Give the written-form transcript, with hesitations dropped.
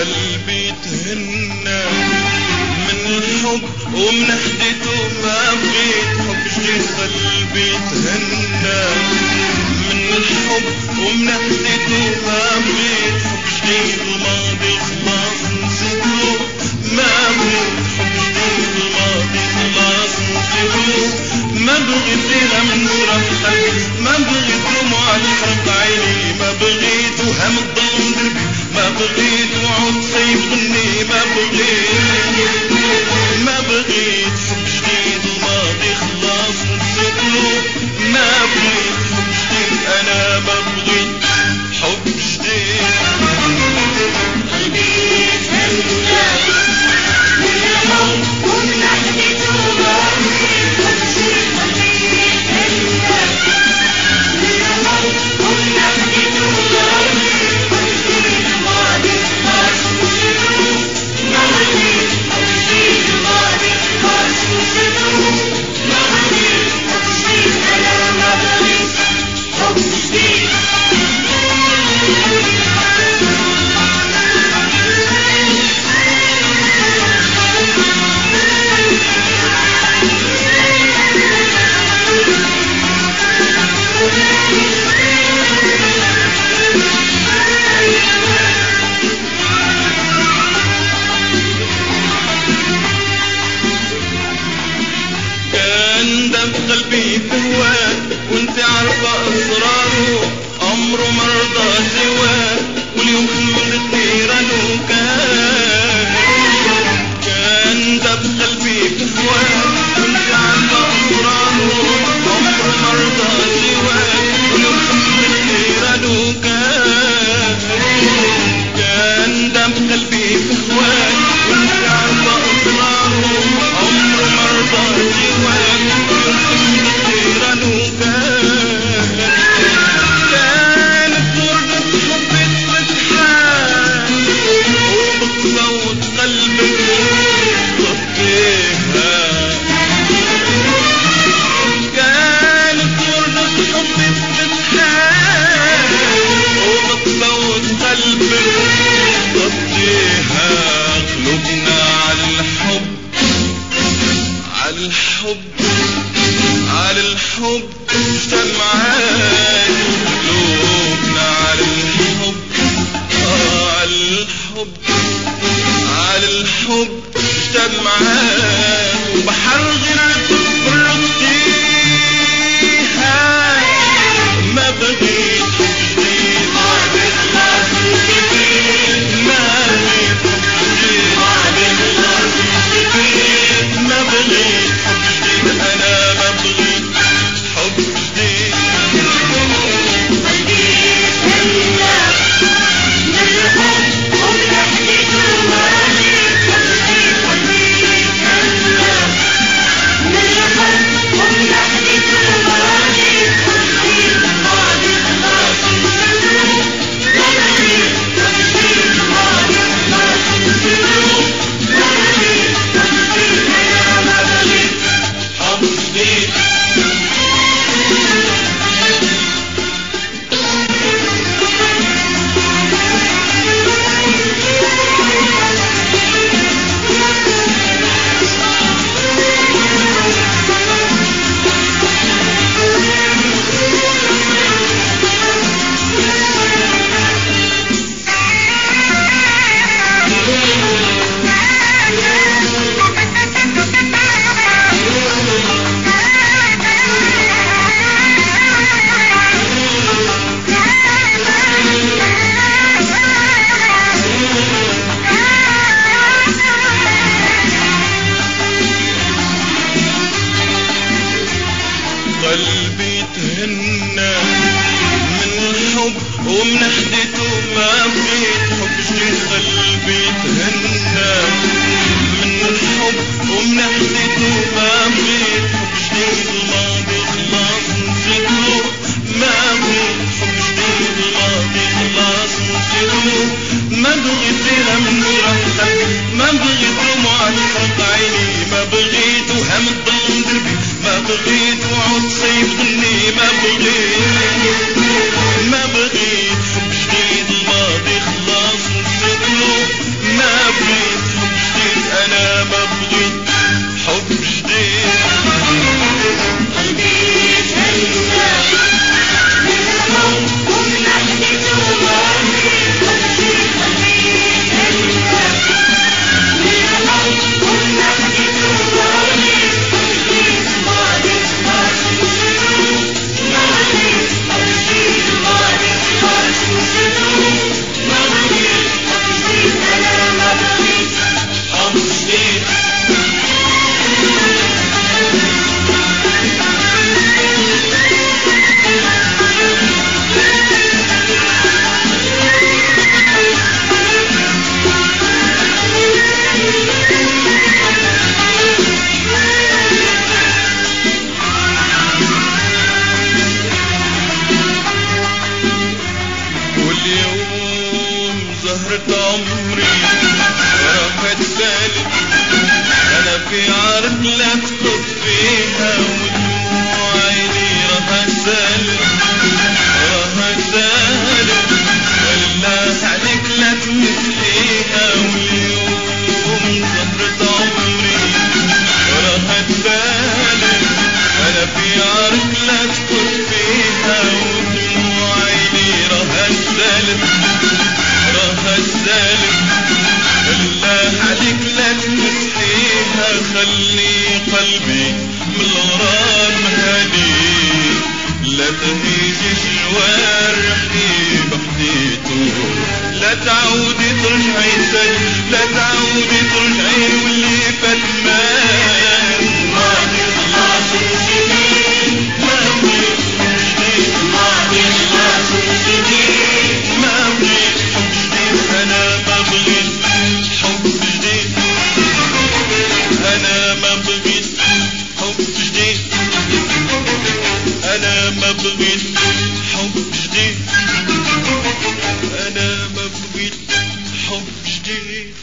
قلبي تهنى من الحب ومن حدته ما بغيت حب جديد. قلبي تهنى من الحب ومن حدته ما بغيت حب جديد. الماضي خلاص نسيته ما بغيت حب جديد. الماضي خلاص نسيته ما بغيت ليها من فرح قلبي. ما بغيت دموع الحرق عيني. ما بغيت وهم الظلم دربي. ما بغيت وعود خيب غني. ما بغيت حب جديد. الماضي خلاص نسيته ما بغيت حب جديد. انا ما بغيت حب جديد. قلبي تهنى من الحب ومن حدته ما بغيت حب جديد. قلبي تهنى من الحب ومن حدته ما بغيت حب جديد. الماضي خلاص نسيته ما بغيت حب جديد. الماضي خلاص نسيته ما بغيت حب جديد. انا ما بغيت حب جديد. كان دم قلبي بهواك وانت عارفة اسراره. عمره ما رضى سواك واليوم خلتني رنوك. كان دم قلبي بهواك وانت عارفة اسراره. عمره ما رضى سواك واليوم خلتني رنوك. كان دم قلبي بهواك وانت عارفة اسراره. عمره ما رضى سواك واليوم خلتني رنوك. كانت وردة حبك فتحان وبتصوت قلبك طفيها. كانت وردة حبك فتحان وبتصوت قلبك طفيها. قلوبنا عالحب عالحب اجتمعات. قلوبنا عالحب اجتمعات. وبحر غيرته برقيها. ما بغيت حب جديد. الماضي خلاص نسيته ما بغيت حب جديد. الماضي خلاص نسيته ما بغيت حب جديد. انا ما بغيت حب جديد. قلبي تهنى من الحب ومن حدته ما بغيت حب جديد. قلبي تهنى من عمري راح اتسالب انا في عرض لا تخط فيها ودموع عيني راح اتسالب بالله عليك لا تمسحيها واليوم صبرة عمري راح اتسالب انا في عرض لا تخط فيها ودموع عيني راح اتسالب بالله عليك لا تمسحيها خلي قلبي من الغرام هادي لا تهيجي جوارحي بحديته لا تعودي ترجعي لا تعودي ترجعي واللي فات ماضي خلاص وجديد ماضي جديد ماضي خلاص وجديد ما بغيت حب جديد انا ما بغيت حب جديد انا ما بغيت حب جديد انا ما بغيت حب جديد انا ما بغيت حب جديد